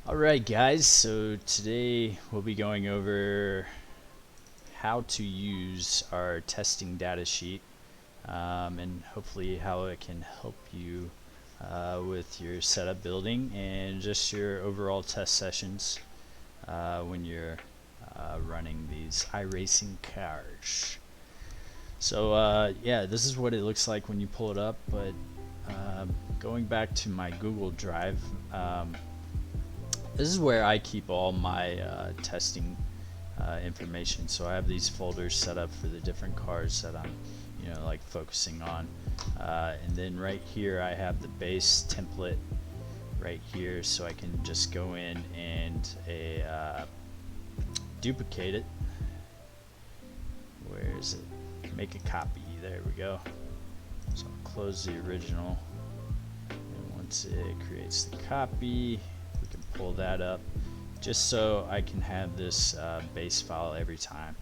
Alright guys, so today we'll be going over how to use our testing data sheet and hopefully how it can help you with your setup building and just your overall test sessions when you're running these iRacing cars. So yeah, this is what it looks like when you pull it up, but going back to my Google Drive, this is where I keep all my testing information. So I have these folders set up for the different cars that I'm, like focusing on. And then right here I have the base template right here, so I can just go in and duplicate it. Where is it? Make a copy. There we go. So I'll close the original, and once it creates the copy, we can pull that up just so I can have this base file every time.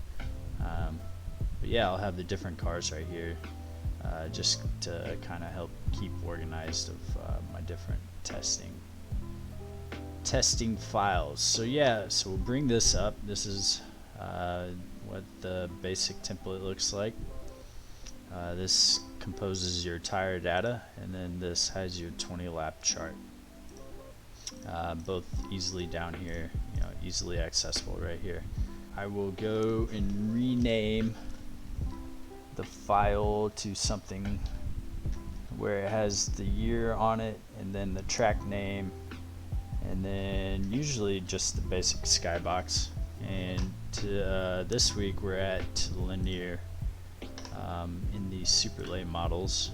But yeah, I'll have the different cars right here just to kind of help keep organized of my different testing files. So yeah, so we'll bring this up. This is what the basic template looks like. This composes your tire data, and then this has your 20 lap chart. Both easily down here, easily accessible right here. I will go and rename the file to something where it has the year on it, and then the track name, and then usually just the basic skybox. And this week we're at linear in the super late models.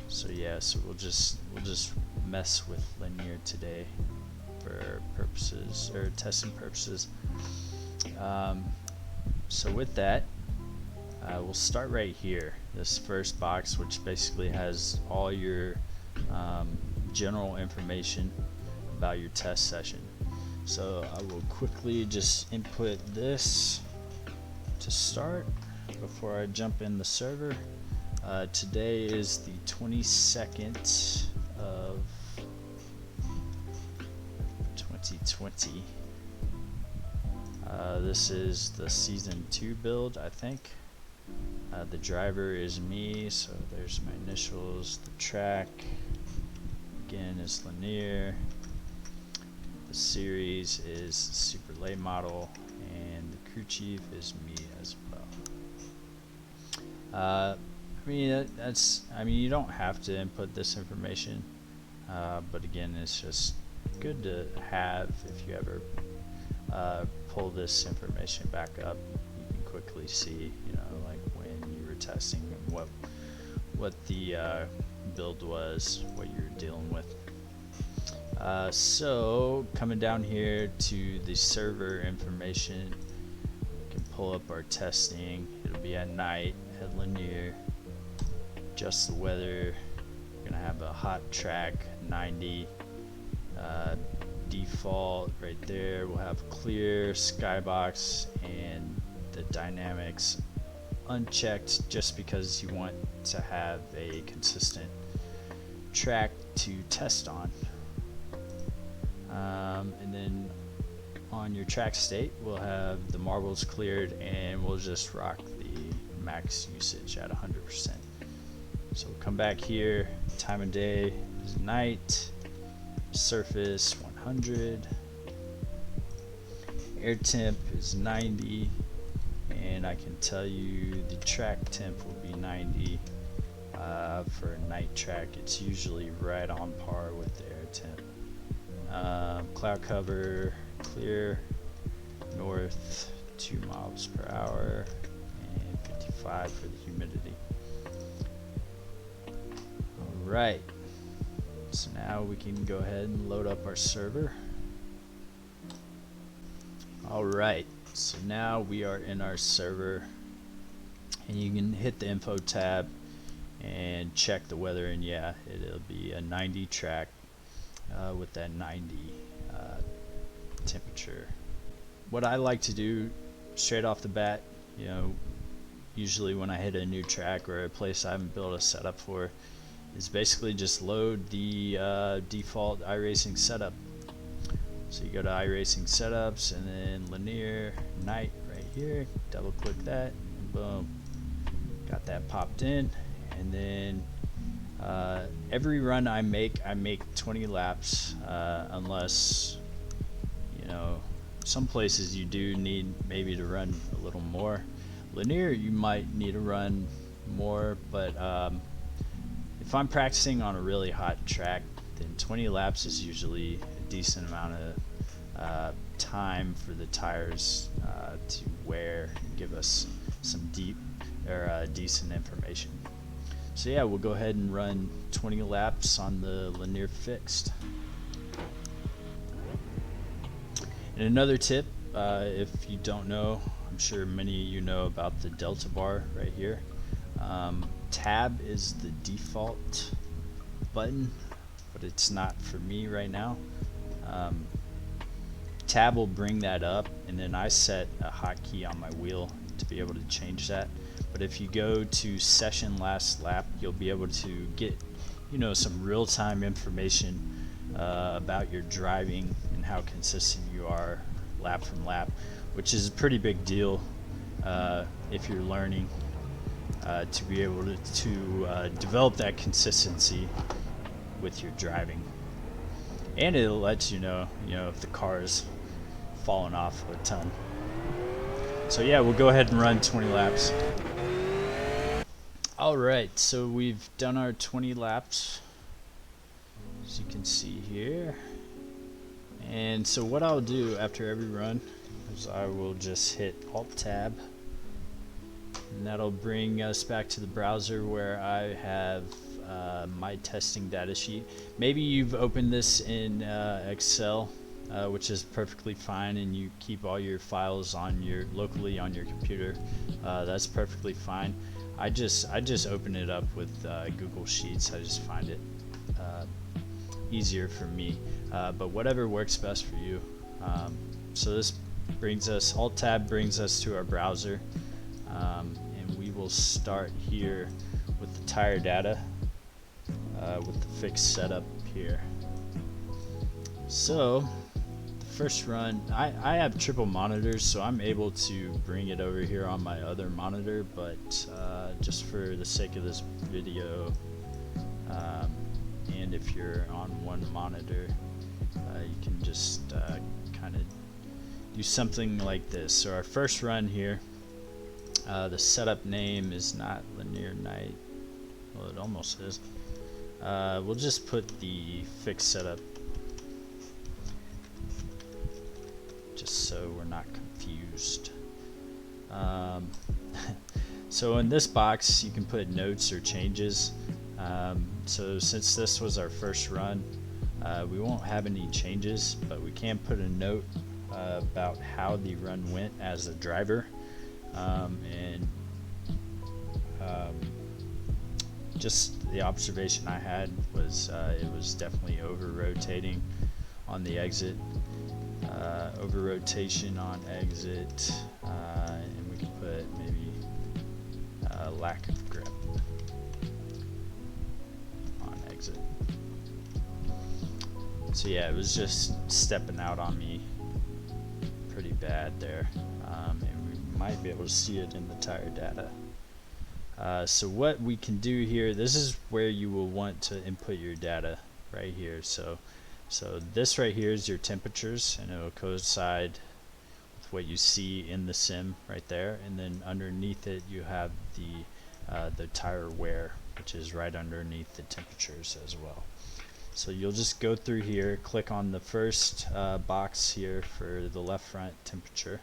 So yeah, so we'll just mess with linear today for purposes or testing purposes. So with that, we'll start right here, this first box, which basically has all your general information about your test session. So I will quickly just input this to start before I jump in the server. Today is the 22nd of 2020. This is the season 2 build, I think. The driver is me, so there's my initials. The track again is linear. The series is super late model, and the crew chief is me as well. I mean, you don't have to input this information, but again, it's just good to have if you ever pull this information back up. You can quickly see, like when you were testing and what the build was, what you're dealing with. So coming down here to the server information, we can pull up our testing. It'll be at night at linear. Just the weather. We're gonna have a hot track 90 default right there. We'll have clear, skybox, and the dynamics unchecked, just because you want to have a consistent track to test on. And then on your track state, we'll have the marbles cleared, and we'll just rock the max usage at 100%. So we'll come back here. Time of day is night. Surface 100. Air temp is 90, and I can tell you the track temp will be 90. For a night track, it's usually right on par with the air temp. Cloud cover clear, north 2 miles per hour, and 55 for the humidity. Alright, so now we can go ahead and load up our server. Alright, so now we are in our server, and you can hit the info tab and check the weather, and yeah, it'll be a 90 track with that 90 temperature. What I like to do straight off the bat, usually when I hit a new track or a place I haven't built a setup for, is basically just load the default iRacing setup. So you go to iRacing setups and then linear night right here, double click that, and boom, got that popped in. And then every run I make 20 laps, unless, you know, some places you do need maybe to run a little more. Linear, you might need to run more, but if I'm practicing on a really hot track, then 20 laps is usually a decent amount of time for the tires to wear and give us some decent information. So yeah, we'll go ahead and run 20 laps on the linear fixed. And another tip, if you don't know, I'm sure many of you know about the delta bar right here. Tab is the default button, but it's not for me right now. Tab will bring that up, and then I set a hotkey on my wheel to be able to change that. But if you go to session last lap, you'll be able to get, you know, some real-time information about your driving and how consistent you are lap from lap, which is a pretty big deal if you're learning to be able to develop that consistency with your driving. And it'll let you know if the car is falling off a ton. So yeah, we'll go ahead and run 20 laps. Alright, so we've done our 20 laps, as you can see here. And so what I'll do after every run is I will just hit Alt-Tab, and that'll bring us back to the browser where I have my testing data sheet. Maybe you've opened this in Excel, which is perfectly fine, and you keep all your files on locally on your computer. That's perfectly fine. I just open it up with Google Sheets. I just find it easier for me, but whatever works best for you. So this brings us, Alt-Tab brings us to our browser, and we will start here with the tire data with the fixed setup here. So the first run, I have triple monitors, so I'm able to bring it over here on my other monitor, but just for the sake of this video, and if you're on one monitor, you can just kind of do something like this. So our first run here, the setup name is not linear night. Well, it almost is. We'll just put the fixed setup, just so we're not confused. So in this box you can put notes or changes. So since this was our first run, we won't have any changes, but we can put a note about how the run went as a driver, and just the observation I had was it was definitely over rotating on the exit, over rotation on exit, and we can put maybe lack of grip on exit. So yeah, it was just stepping out on me pretty bad there, and we might be able to see it in the tire data. So what we can do here, this is where you will want to input your data right here. So this right here is your temperatures, and it will coincide with what you see in the sim right there. And then underneath it, you have the tire wear, which is right underneath the temperatures as well. So you'll just go through here, click on the first box here for the left front temperature.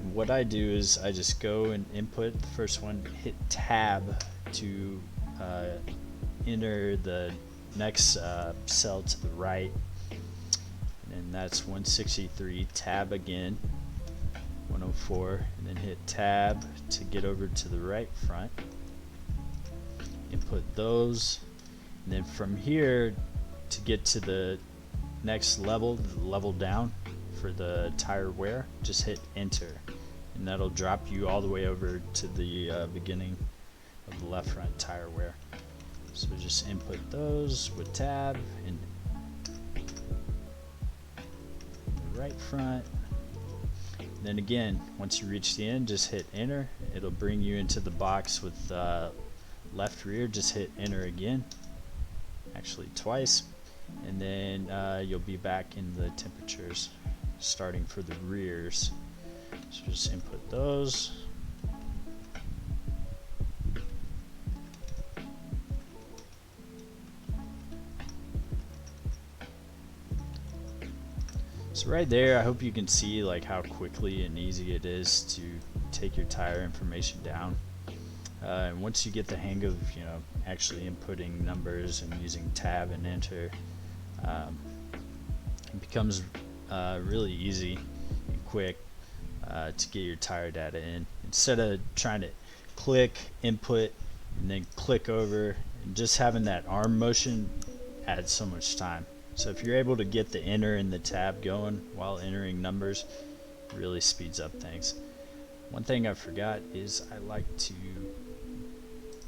And what I do is I just go and input the first one, hit tab to enter the next cell to the right, and that's 163. Tab again, 104, and then hit tab to get over to the right front. Input those, and then from here to get to the next level, the level down for the tire wear, just hit enter, and that'll drop you all the way over to the beginning of the left front tire wear. So just input those with tab, and right front. Then again, once you reach the end, just hit enter. It'll bring you into the box with left rear. Just hit enter again, actually twice, and then you'll be back in the temperatures starting for the rears. So just input those. So right there, I hope you can see like how quickly and easy it is to take your tire information down. And once you get the hang of actually inputting numbers and using tab and enter, it becomes really easy and quick to get your tire data in. Instead of trying to click, input, and then click over, and just having that arm motion adds so much time. So if you're able to get the enter and the tab going while entering numbers, it really speeds up things. One thing I forgot is I like to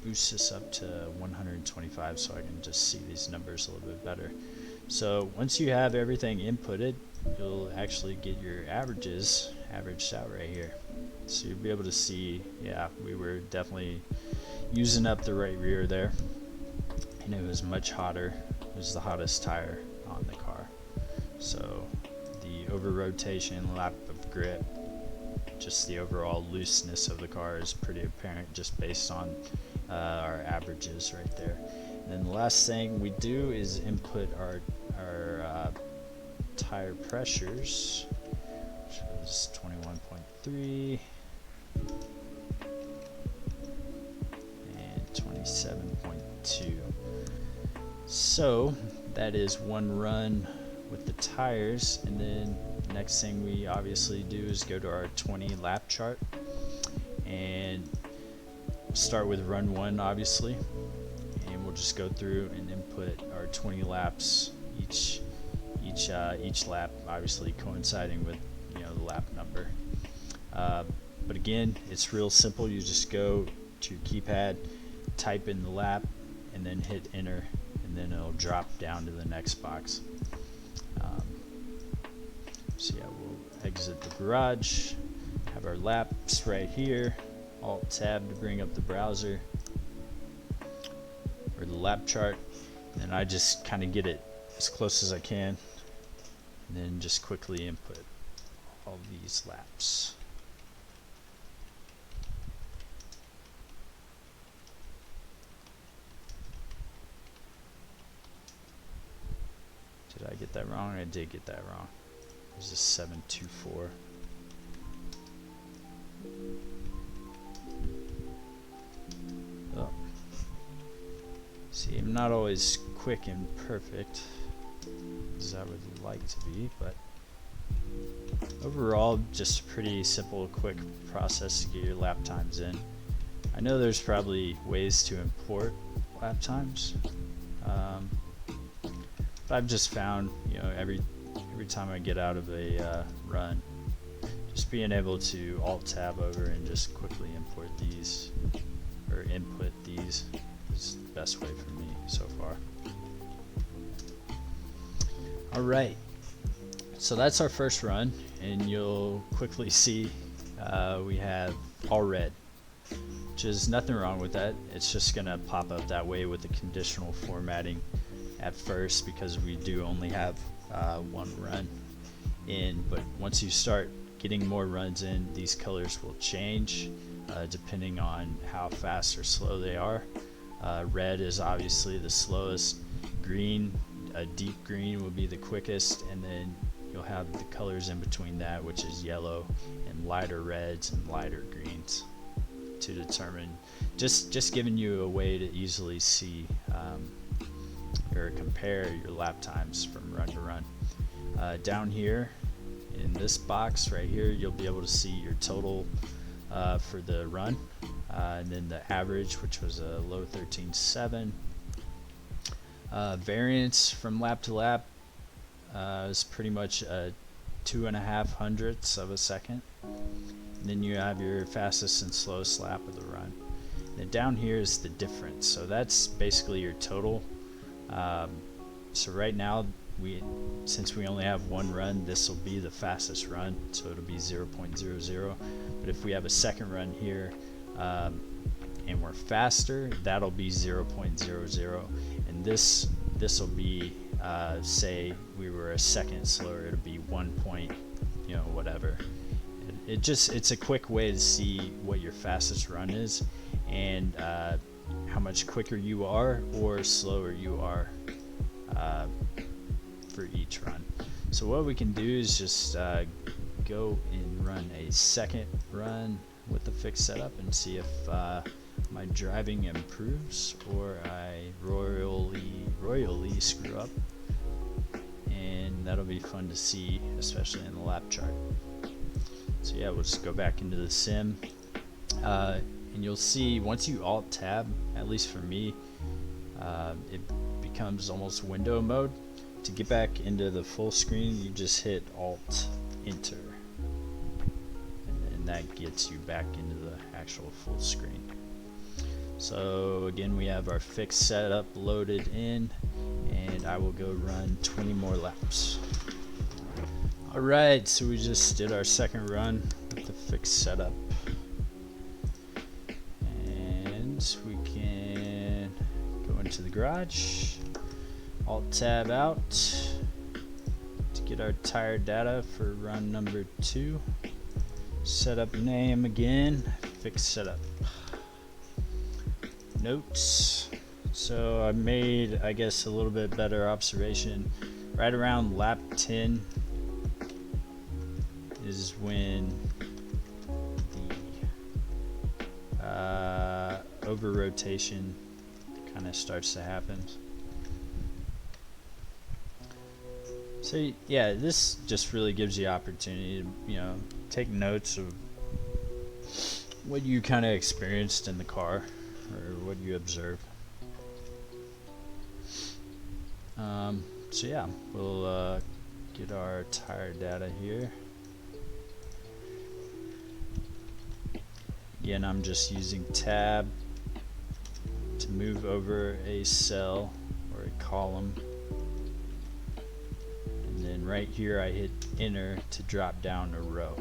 boost this up to 125 so I can just see these numbers a little bit better. So once you have everything inputted, you'll actually get your averages averaged out right here. So you'll be able to see, yeah, we were definitely using up the right rear there, and it was much hotter. It was the hottest tire on the car. So the over rotation, lap of grip, just the overall looseness of the car is pretty apparent just based on our averages right there. And then the last thing we do is input our tire pressures, which is 21.3 and 27.2. So that is one run with the tires, and then next thing we obviously do is go to our 20 lap chart and start with run 1 obviously, and we'll just go through and input our 20 laps, each lap obviously coinciding with the lap number. But again, it's real simple. You just go to your keypad, type in the lap, and then hit enter, and then it'll drop down to the next box. So yeah, we'll exit the garage, have our laps right here, alt tab to bring up the browser or the lap chart, and I just kind of get it as close as I can, and then just quickly input all these laps. Did I get that wrong? I did get that wrong. There's a 724. Oh. See, I'm not always quick and perfect as I would like to be, but overall, just a pretty simple, quick process to get your lap times in. I know there's probably ways to import lap times, but I've just found, every time I get out of a run, just being able to alt tab over and just quickly import these or input these is the best way for me so far. Alright, so that's our first run, and you'll quickly see we have all red, which is nothing wrong with that. It's just gonna pop up that way with the conditional formatting at first because we do only have one run in, but once you start getting more runs in, these colors will change depending on how fast or slow they are. Red is obviously the slowest, green, a deep green will be the quickest, and then you'll have the colors in between that, which is yellow and lighter reds and lighter greens, to determine, just giving you a way to easily see or compare your lap times from run to run. Down here in this box right here, you'll be able to see your total for the run, and then the average, which was a low 13.7. Variance from lap to lap is pretty much 2.5 hundredths of a second. And then you have your fastest and slowest lap of the run. And down here is the difference. So that's basically your total. So right now since we only have one run, this will be the fastest run, so it'll be 0.00. But if we have a second run here and we're faster, that'll be 0.00. And this will be say we were a second slower, it'll be 1 point, you know, whatever. It's a quick way to see what your fastest run is and how much quicker you are or slower you are for each run. So what we can do is just go and run a second run with the fixed setup and see if my driving improves or I royally screw up. And that'll be fun to see, especially in the lap chart. So yeah, we'll just go back into the sim, and you'll see once you alt tab, at least for me, it becomes almost window mode. To get back into the full screen, you just hit alt enter, and that gets you back into the actual full screen. So again, we have our fixed setup loaded in, and I will go run 20 more laps. Alright, so we just did our second run with the fixed setup, and we can go into the garage, alt tab out to get our tire data for run number 2, setup name again, fixed setup, notes. So I made, I guess, a little bit better observation. Right around lap 10 is when the over rotation kind of starts to happen. So yeah, this just really gives you opportunity to, you know, take notes of what you kind of experienced in the car or what you observed. So yeah, we'll get our tire data here. Again, I'm just using tab to move over a cell or a column, and then right here I hit enter to drop down a row.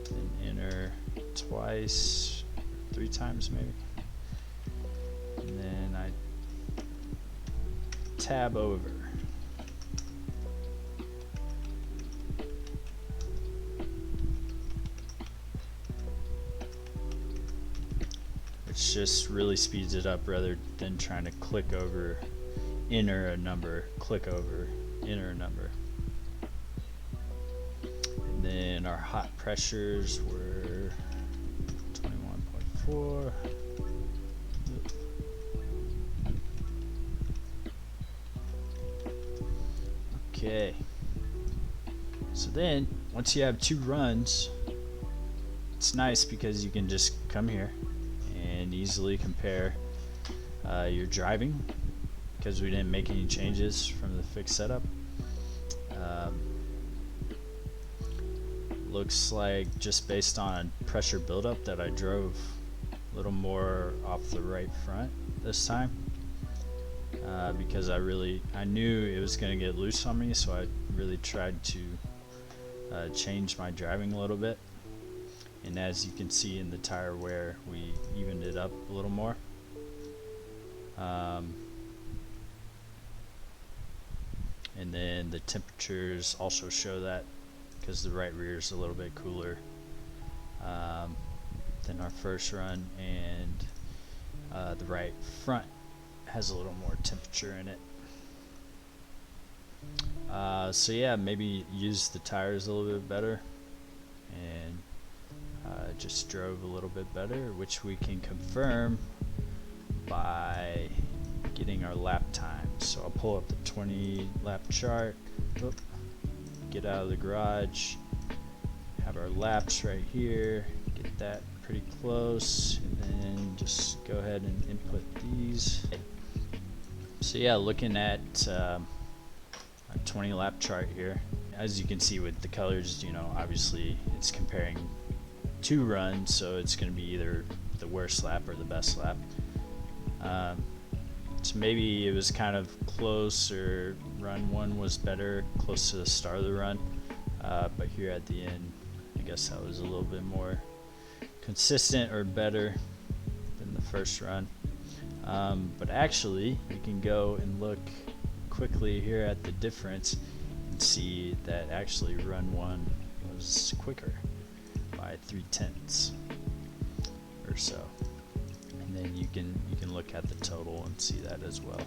Then enter twice, 3 times maybe, and then I tab over. Which just really speeds it up rather than trying to click over, enter a number, click over, enter a number. And then our hot pressures were 21.4. Okay, so then once you have 2 runs, it's nice because you can just come here and easily compare your driving, because we didn't make any changes from the fixed setup. Looks like just based on pressure buildup that I drove a little more off the right front this time. Because I knew it was going to get loose on me, so I really tried to change my driving a little bit. And as you can see in the tire wear, we evened it up a little more. And then the temperatures also show that, because the right rear is a little bit cooler than our first run, and the right front has a little more temperature in it. So yeah, maybe use the tires a little bit better, and just drove a little bit better, which we can confirm by getting our lap time. So I'll pull up the 20 lap chart, get out of the garage, have our laps right here, get that pretty close, and then just go ahead and input these. So yeah, looking at our 20 lap chart here, as you can see with the colors, you know, obviously it's comparing 2 runs, so it's going to be either the worst lap or the best lap. So maybe it was kind of close, or run 1 was better, close to the start of the run. But here at the end, I guess that was a little bit more consistent or better than the first run. But actually, we can go and look quickly here at the difference and see that actually run 1 was quicker by 3/10 or so. And then you can look at the total and see that as well.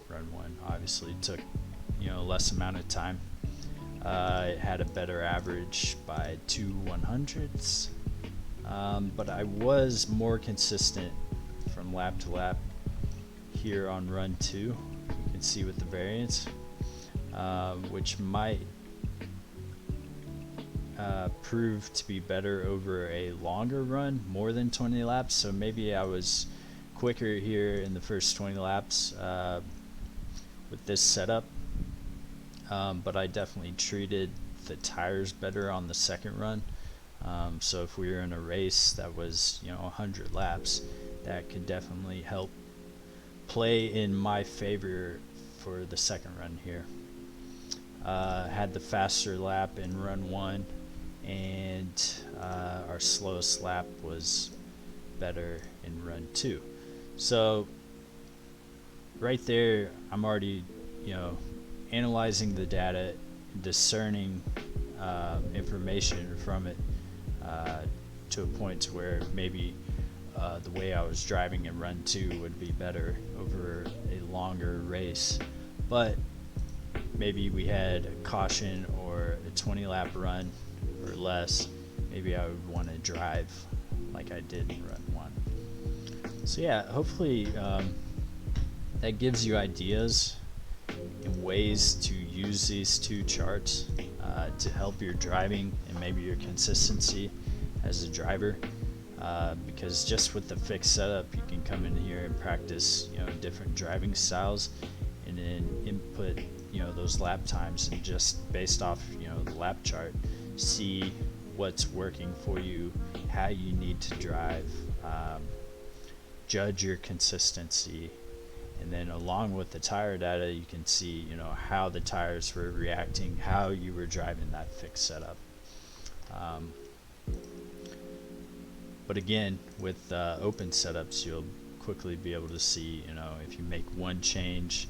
Run 1 obviously took less amount of time. It had a better average by 2/100ths, but I was more consistent from lap to lap here on run 2. You can see with the variance, which might prove to be better over a longer run, more than 20 laps. So maybe I was quicker here in the first 20 laps with this setup, but I definitely treated the tires better on the second run. So if we were in a race that was 100 laps, that could definitely help play in my favor for the second run here. Had the faster lap in run 1, and our slowest lap was better in run 2. So right there, I'm already analyzing the data, discerning information from it to a point to where maybe the way I was driving in run 2 would be better over a longer race. But maybe we had a caution or a 20 lap run or less, maybe I would want to drive like I did in run 1. So yeah, hopefully that gives you ideas and ways to use these two charts to help your driving and maybe your consistency as a driver. Because just with the fixed setup, you can come in here and practice different driving styles, and then input those lap times, and just based off the lap chart, see what's working for you, how you need to drive, judge your consistency, and then along with the tire data, you can see how the tires were reacting, how you were driving that fixed setup. But again, with open setups, you'll quickly be able to see, if you make one change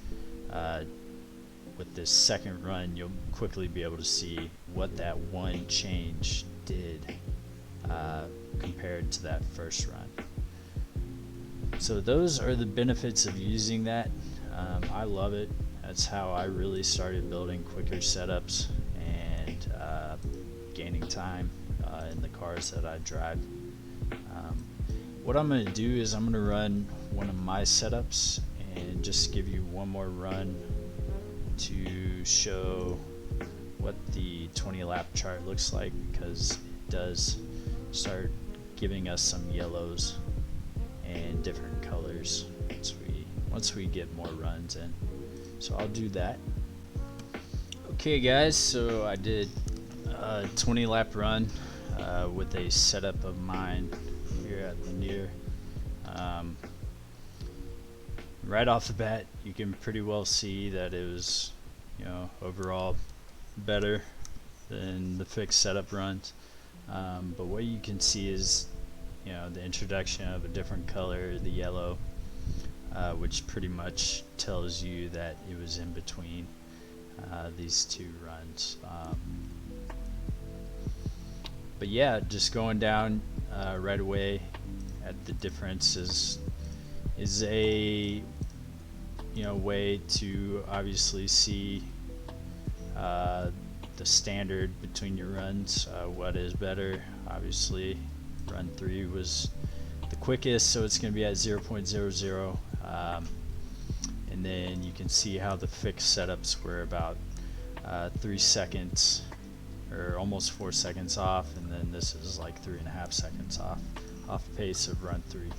with this second run, you'll quickly be able to see what that one change did compared to that first run. So those are the benefits of using that. I love it. That's how I really started building quicker setups and gaining time in the cars that I drive. What I'm going to do is I'm going to run one of my setups and just give you one more run to show what the 20 lap chart looks like, because it does start giving us some yellows and different colors once we get more runs in. So I'll do that. Okay guys, so I did a 20 lap run with a setup of mine here at Lanier. Right off the bat, you can pretty well see that it was overall better than the fixed setup runs. But what you can see is the introduction of a different color, the yellow, which pretty much tells you that it was in between these two runs. But yeah, just going down right away at the difference is a way to obviously see the standard between your runs, what is better. Obviously run 3 was the quickest, so it's going to be at 0.00, and then you can see how the fixed setups were about 3 seconds or almost 4 seconds off, and then this is like 3.5 seconds off pace of run 3.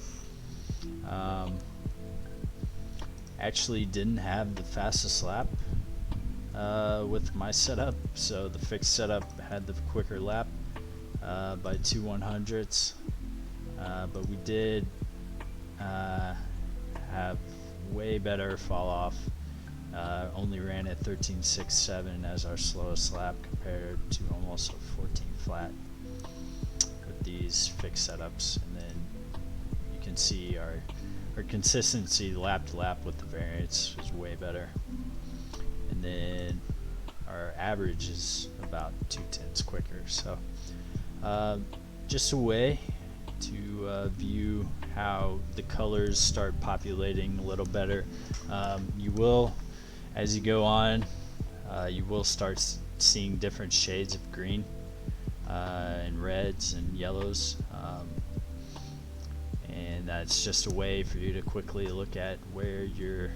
Actually didn't have the fastest lap with my setup, so the fixed setup had the quicker lap by 2/100ths, but we did have way better fall off. Only ran at 13.67 as our slowest lap compared to almost a 14 flat with these fixed setups. And then you can see our consistency lap to lap with the variance is way better. And then our average is about 0.2 quicker. So just a way to view how the colors start populating a little better. You will, as you go on, you will start seeing different shades of green and reds and yellows, and that's just a way for you to quickly look at where you're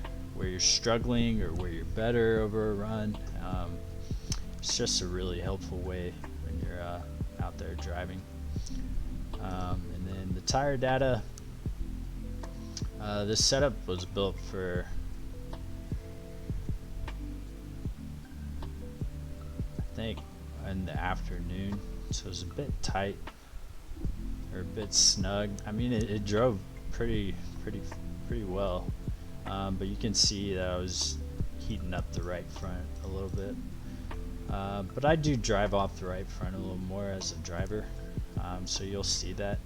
struggling or where you're better over a run. It's just a really helpful way when you're out there driving. And then the tire data. This setup was built for I think in the afternoon, so it was a bit tight or a bit snug. I mean, it drove pretty well, but you can see that I was heating up the right front a little bit. But I do drive off the right front a little more as a driver, so you'll see that,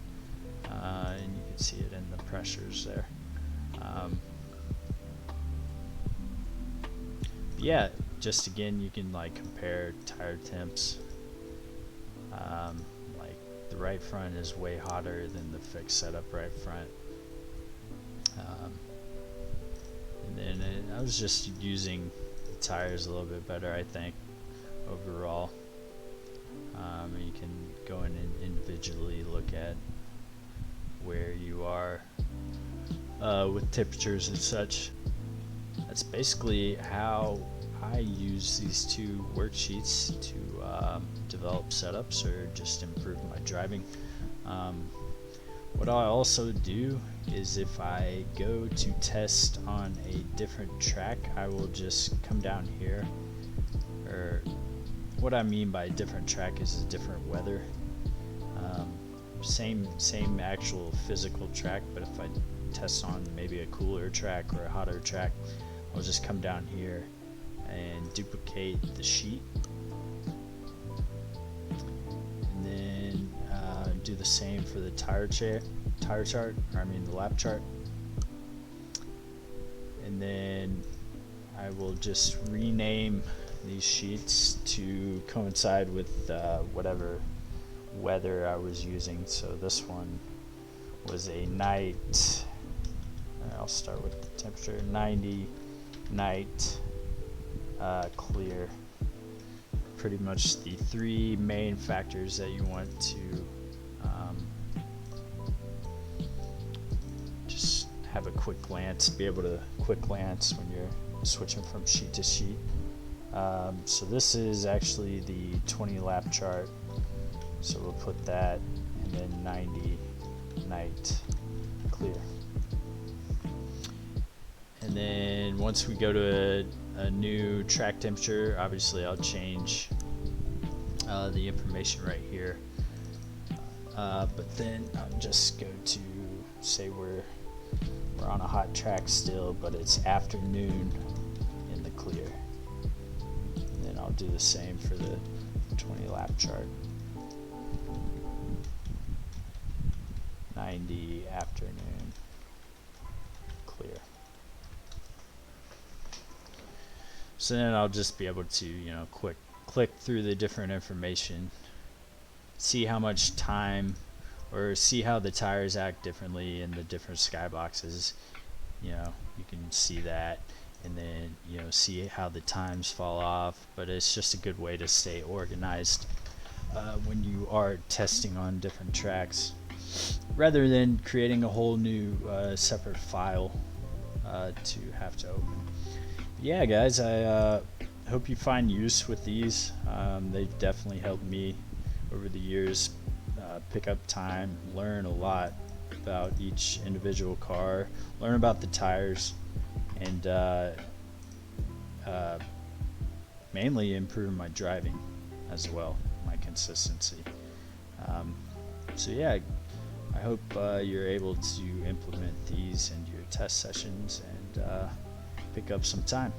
and you can see it in the pressures there. Yeah, just again, you can like compare tire temps. Like the right front is way hotter than the fixed setup right front. And then I was just using the tires a little bit better, I think, overall. You can go in and individually look at where you are with temperatures and such. That's basically how I use these two worksheets to develop setups or just improve my driving. What I also do is if I go to test on a different track, I will just come down here. Or what I mean by different track is a different weather. Same actual physical track, but if I test on maybe a cooler track or a hotter track, I'll just come down here and duplicate the sheet, and then do the same for the tire chart, the lap chart, and then I will just rename these sheets to coincide with whatever weather I was using. So this one was a night, I'll start with the temperature, 90, night, clear. Pretty much the three main factors that you want to just have a quick glance, be able to quick glance when you're switching from sheet to sheet. So this is actually the 20 lap chart, so we'll put that, and then 90, night, clear. And then once we go to a new track temperature, obviously I'll change the information right here, but then I'll just go to, say we're on a hot track still, but it's afternoon in the clear, and then I'll do the same for the 20 lap chart. 90, afternoon, clear. So then I'll just be able to, click through the different information, see how much time, or see how the tires act differently in the different skyboxes. You can see that, and then see how the times fall off. But it's just a good way to stay organized when you are testing on different tracks, rather than creating a whole new separate file to have to open. Yeah, guys, I hope you find use with these. They've definitely helped me over the years pick up time, learn a lot about each individual car, learn about the tires, and mainly improve my driving as well, my consistency. So yeah, I hope you're able to implement these in your test sessions and pick up some time.